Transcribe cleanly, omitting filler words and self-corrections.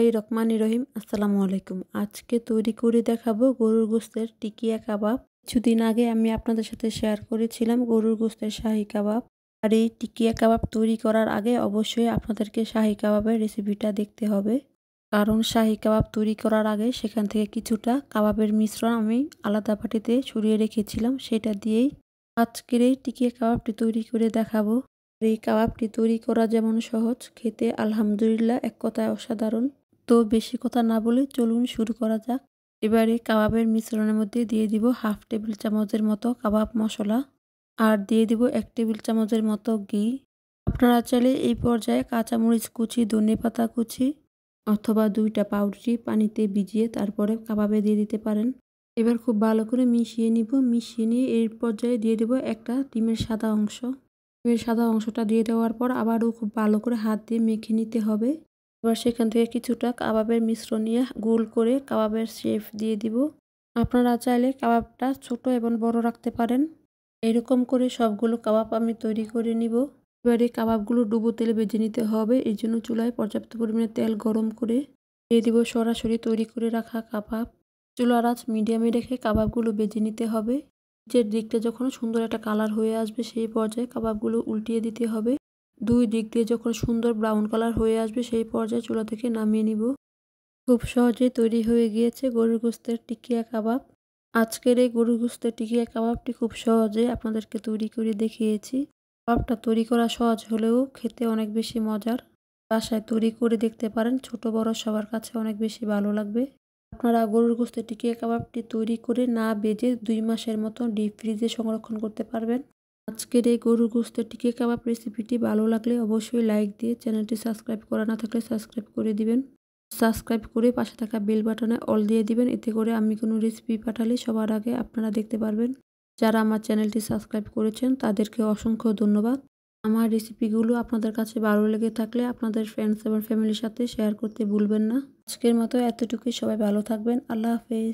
বিসমিল্লাহির রহমানির রহিম। আসসালামু আলাইকুম। আজকে তৈরি করে দেখাবো গরুর গোশতের টিকিয়া কাবাব। কিছুদিন আগে আমি আপনাদের সাথে শেয়ার করেছিলাম গরুর গোশতের শাহী কাবাব। আর এই টিকিয়া কাবাব তৈরি করার আগে অবশ্যই আপনাদেরকে শাহী কাবাবের রেসিপিটা দেখতে হবে। কারণ শাহী কাবাব তৈরি করার আগে সেখান থেকে কিছুটা কাবাবের মিশ্রণ আমি আলাদা বাটিতে ছড়িয়ে রেখেছিলাম। সেটা দিয়েই আজকের এই টিকিয়া কাবাবটি তৈরি করে দেখাবো। এই কাবাবটি তৈরি করা যেমন সহজ, খেতে আলহামদুলিল্লাহ এক কথায় অসাধারণ। তো বেশি কথা না বলে চলুন শুরু করা যাক। এবারে কাবাবের মিশ্রণের মধ্যে দিয়ে দিব হাফ টেবিল চামচের মতো কাবাব মশলা, আর দিয়ে দিব 1 টেবিল চামচের মতো ঘি। আপনারা চাইলে এই পর্যায়ে কাঁচামরিচ কুচি, ধনেপাতা কুচি অথবা 2টা পাউরুটি পানিতে ভিজিয়ে তারপরে কাবাবে দিয়ে দিতে পারেন। এবার খুব ভালো করে মিশিয়ে নিব। মিশিয়ে নিয়ে এই পর্যায়ে দিয়ে দেব একটা ডিমের সাদা অংশ। ডিমের সাদা অংশটা দিয়ে দেওয়ার পর আবারও খুব ভালো করে হাত দিয়ে মেখে নিতে হবে। এবার সেখান থেকে কিছুটা কাবাবের মিশ্রণ নিয়ে গোল করে কাবাবের শেপ দিয়ে দিব। আপনারা চাইলে কাবাবটা ছোট এবং বড় রাখতে পারেন। এরকম করে সবগুলো কাবাব আমি তৈরি করে নিব। এবারে কাবাবগুলো ডুবো তেলে ভেজে নিতে হবে। এই জন্য চুলায় পর্যাপ্ত পরিমাণে তেল গরম করে দিয়ে দিব সরাসরি তৈরি করে রাখা কাবাব। চুলার আঁচ মিডিয়ামে রেখে কাবাবগুলো ভেজে নিতে হবে। নিচের দিকটা যখন সুন্দর একটা কালার হয়ে আসবে সেই পর্যায়ে কাবাবগুলো উল্টিয়ে দিতে হবে। 2 দিক দিয়ে যখন সুন্দর ব্রাউন কালার হয়ে আসবে সেই পর্যায়ে চুলা থেকে নামিয়ে নিব। খুব সহজেই তৈরি হয়ে গিয়েছে গরুর গোশতের টিকিয়া কাবাব। আজকের এই গরুর গোশতের টিকিয়া কাবাবটি খুব সহজে আপনাদেরকে তৈরি করে দেখিয়েছি। কাবাবটা তৈরি করা সহজ হলেও খেতে অনেক বেশি মজার। বাসায় তৈরি করে দেখতে পারেন, ছোট বড় সবার কাছে অনেক বেশি ভালো লাগবে। আপনারা গরুর গোশতের টিকিয়া কাবাবটি তৈরি করে না ভেজে 2 মাসের মতো ডিপ ফ্রিজে সংরক্ষণ করতে পারবেন। আজকের এই গরুর গোশতের টিকিয়া কাবাব রেসিপিটি ভালো লাগলে অবশ্যই লাইক দিয়ে চ্যানেলটি সাবস্ক্রাইব করা না থাকলে সাবস্ক্রাইব করে দিবেন। সাবস্ক্রাইব করে পাশে থাকা বেল বাটনে অল দিয়ে দিবেন। এতে করে আমি কোনো রেসিপি পাঠালে সবার আগে আপনারা দেখতে পারবেন। যারা আমার চ্যানেলটি সাবস্ক্রাইব করেছেন তাদেরকে অসংখ্য ধন্যবাদ। আমার রেসিপিগুলো আপনাদের কাছে ভালো লেগে থাকলে আপনাদের ফ্রেন্ডস এবং ফ্যামিলির সাথে শেয়ার করতে ভুলবেন না। আজকের মতো এতটুকুই। সবাই ভালো থাকবেন। আল্লাহ হাফেজ।